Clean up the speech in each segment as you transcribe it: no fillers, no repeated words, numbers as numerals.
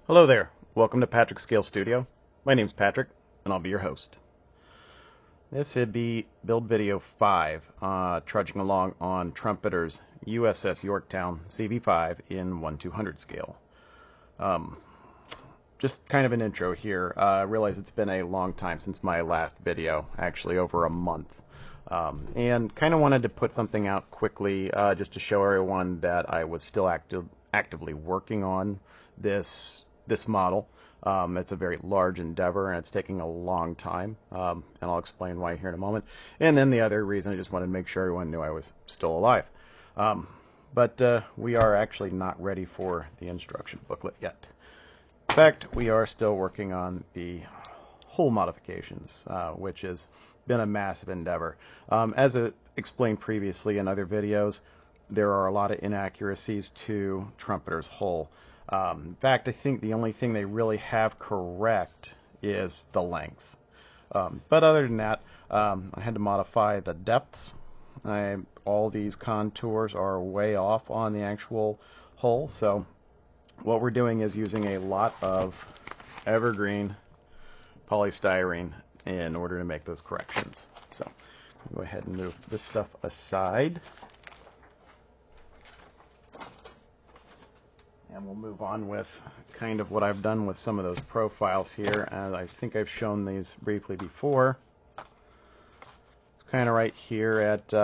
Hello there. Welcome to Patrick's Scale Studio. My name's Patrick, and I'll be your host. This would be build video 5, trudging along on Trumpeter's USS Yorktown CV in 1/200 scale. Just kind of an intro here. I realize it's been a long time since my last video, actually over a month. And kind of wanted to put something out quickly just to show everyone that I was still actively working on this model. It's a very large endeavor and it's taking a long time, and I'll explain why here in a moment. And then the other reason, I just wanted to make sure everyone knew I was still alive. But we are actually not ready for the instruction booklet yet. In fact, we are still working on the hull modifications, which has been a massive endeavor. As I explained previously in other videos, there are a lot of inaccuracies to Trumpeter's hull. In fact, I think the only thing they really have correct is the length. But other than that, I had to modify the depths. All these contours are way off on the actual hull, so what we're doing is using a lot of evergreen polystyrene in order to make those corrections. So I'll go ahead and move this stuff aside. And we'll move on with kind of what I've done with some of those profiles here. And I think I've shown these briefly before. It's kind of right here at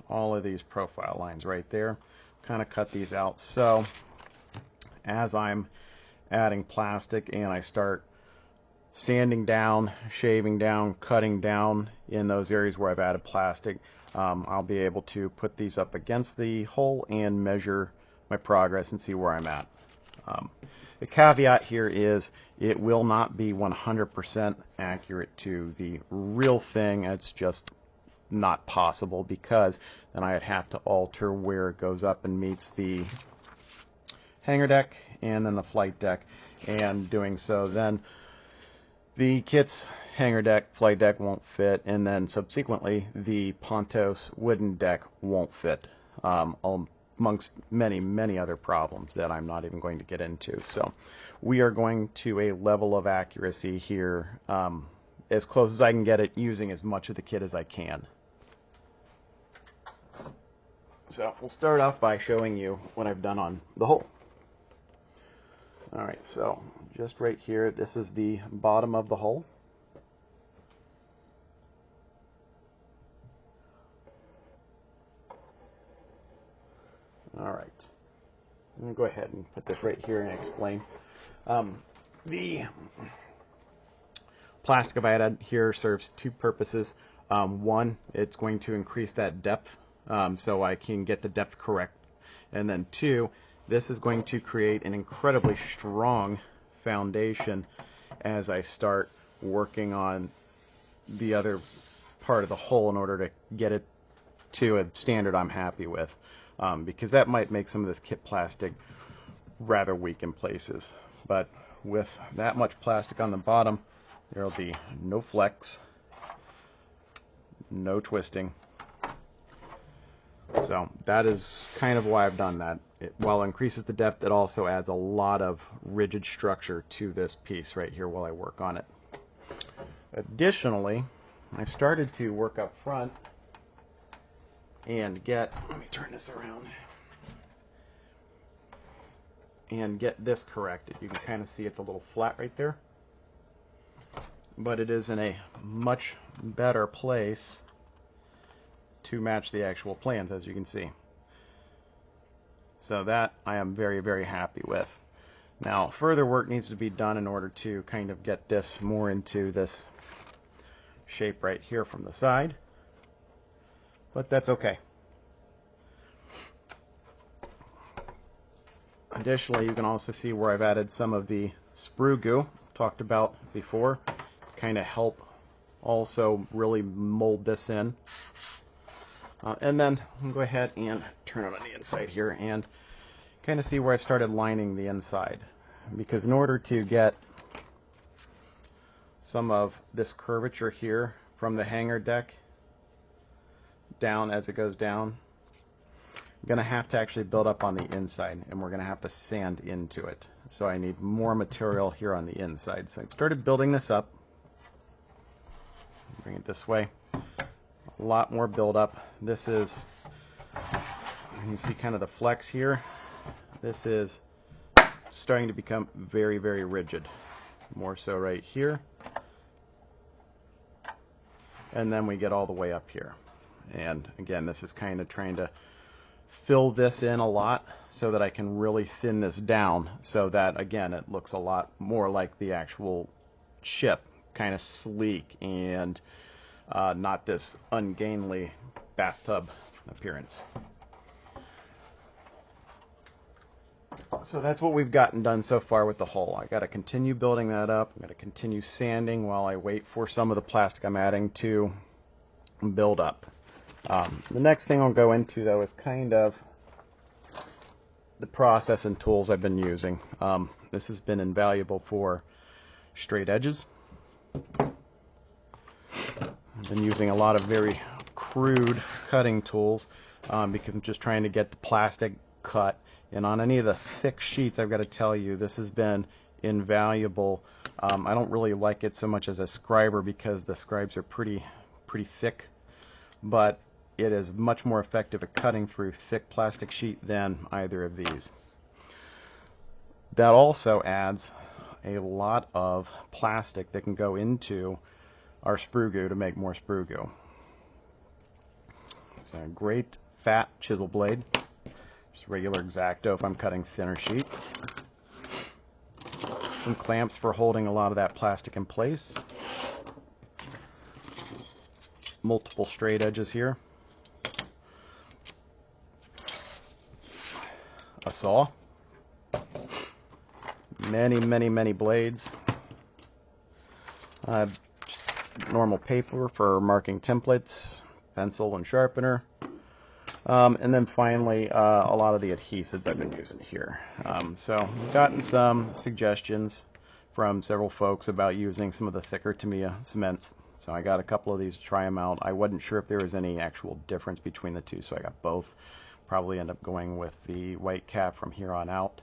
all of these profile lines right there. Kind of cut these out. So as I'm adding plastic and I start sanding down, shaving down, cutting down in those areas where I've added plastic, I'll be able to put these up against the hull and measure my progress and see where I'm at. The caveat here is it will not be 100% accurate to the real thing. It's just not possible, because then I'd have to alter where it goes up and meets the hangar deck and then the flight deck, and doing so then the kit's hangar deck, flight deck won't fit, and then subsequently the Pontos wooden deck won't fit, amongst many other problems that I'm not even going to get into. So we are going to a level of accuracy here, as close as I can get it, using as much of the kit as I can. So we'll start off by showing you what I've done on the hull. Alright, so just right here, this is the bottom of the hull. Alright, I'm going to go ahead and put this right here and explain. The plastic I've added here serves two purposes. One, it's going to increase that depth, so I can get the depth correct. And then two, this is going to create an incredibly strong foundation as I start working on the other part of the hull in order to get it to a standard I'm happy with, because that might make some of this kit plastic rather weak in places. But with that much plastic on the bottom, there will be no flex, no twisting. So that is kind of why I've done that. While it increases the depth, it also adds a lot of rigid structure to this piece right here while I work on it. Additionally, I've started to work up front and let me turn this around, and get this corrected. You can kind of see it's a little flat right there, but it is in a much better place to match the actual plans, as you can see. So that I am very happy with. Now further work needs to be done in order to kind of get this more into this shape right here from the side, but that's okay. Additionally, you can also see where I've added some of the sprue goo talked about before, kind of help also really mold this in. And then I'll go ahead and turn it on the inside here and kind of see where I've started lining the inside, because in order to get some of this curvature here from the hangar deck down as it goes down, going to have to actually build up on the inside, and we're going to have to sand into it. So I need more material here on the inside. So I started building this up. Bring it this way. A lot more buildup. This is, you can see kind of the flex here. This is starting to become very, very rigid. More so right here. And then we get all the way up here. And again, this is kind of trying to fill this in a lot so that I can really thin this down so that, again, it looks a lot more like the actual ship, kind of sleek and not this ungainly bathtub appearance. So that's what we've gotten done so far with the hull. I got to continue building that up. I'm going to continue sanding while I wait for some of the plastic I'm adding to build up. The next thing I'll go into, though, is kind of the process and tools I've been using. This has been invaluable for straight edges. I've been using a lot of very crude cutting tools because I'm just trying to get the plastic cut. And on any of the thick sheets, I've got to tell you, this has been invaluable. I don't really like it so much as a scriber because the scribes are pretty thick, but it is much more effective at cutting through thick plastic sheet than either of these. That also adds a lot of plastic that can go into our sprue goo to make more sprue goo. It's a great fat chisel blade. Just regular X-Acto if I'm cutting thinner sheet. Some clamps for holding a lot of that plastic in place. Multiple straight edges here. A saw. Many blades. Just normal paper for marking templates, pencil and sharpener. And then finally, a lot of the adhesives I've been using here. So I've gotten some suggestions from several folks about using some of the thicker Tamiya cements. So I got a couple of these to try them out. I wasn't sure if there was any actual difference between the two, so I got both. Probably end up going with the white cap from here on out.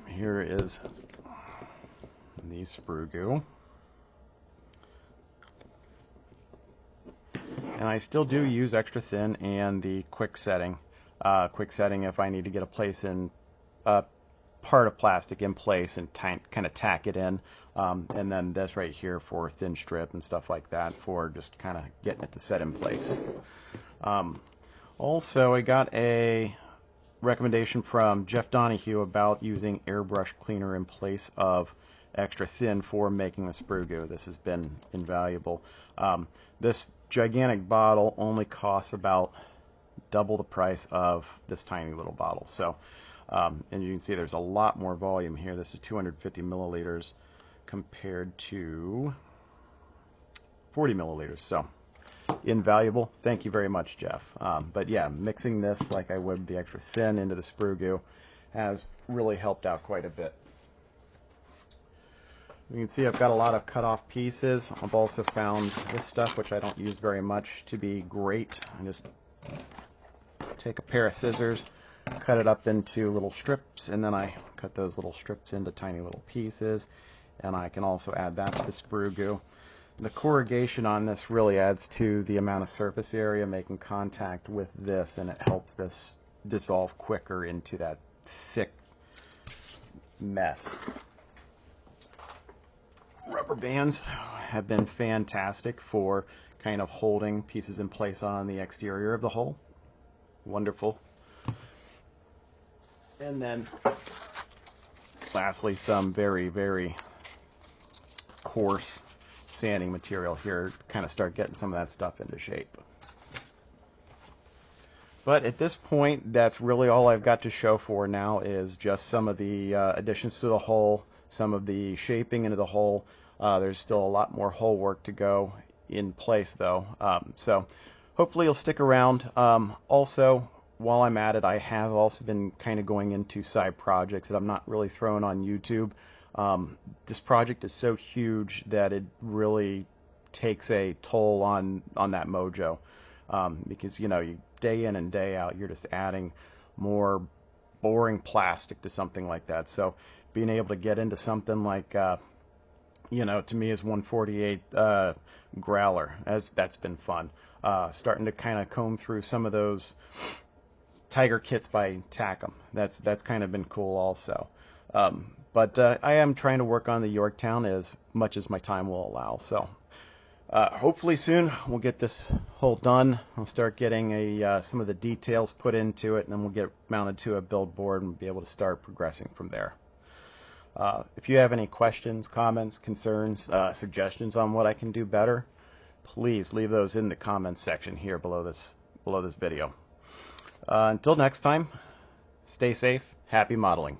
Here is the sprue goo. And I still do use extra thin and the quick setting. Quick setting if I need to get a part of plastic in place and kind of tack it in. And then this right here for thin strip and stuff like that for just kind of getting it to set in place. Also, I got a recommendation from Jeff Donahue about using airbrush cleaner in place of extra thin for making the sprue goo. This has been invaluable. This gigantic bottle only costs about double the price of this tiny little bottle. So, and you can see there's a lot more volume here. This is 250 milliliters compared to 40 milliliters. So, invaluable. Thank you very much, Jeff. But yeah, mixing this like I would the extra thin into the sprue goo has really helped out quite a bit. You can see I've got a lot of cut off pieces. I've also found this stuff, which I don't use very much, to be great. I just take a pair of scissors, cut it up into little strips, and then I cut those little strips into tiny little pieces. And I can also add that to the sprue goo. The corrugation on this really adds to the amount of surface area making contact with this, and it helps this dissolve quicker into that thick mess. Rubber bands have been fantastic for kind of holding pieces in place on the exterior of the hull. Wonderful. And then lastly, some very coarse sanding material here to kind of start getting some of that stuff into shape. But at this point, that's really all I've got to show for now, is just some of the additions to the hull, some of the shaping into the hull. There's still a lot more hull work to go in place though. So hopefully you'll stick around. Also, while I'm at it, I have also been kind of going into side projects that I'm not really throwing on YouTube. This project is so huge that it really takes a toll on that mojo. Because, you know, you day in and day out, you're just adding more boring plastic to something like that. So being able to get into something like, you know, to me is 148 growler, that's been fun. Starting to kind of comb through some of those Tiger kits by Tackum. That's kind of been cool also. But I am trying to work on the Yorktown as much as my time will allow. So hopefully soon we'll get this hull done. I'll start getting some of the details put into it, and then we'll get mounted to a build board and be able to start progressing from there. If you have any questions, comments, concerns, suggestions on what I can do better, please leave those in the comments section here below this video. Until next time, stay safe, happy modeling.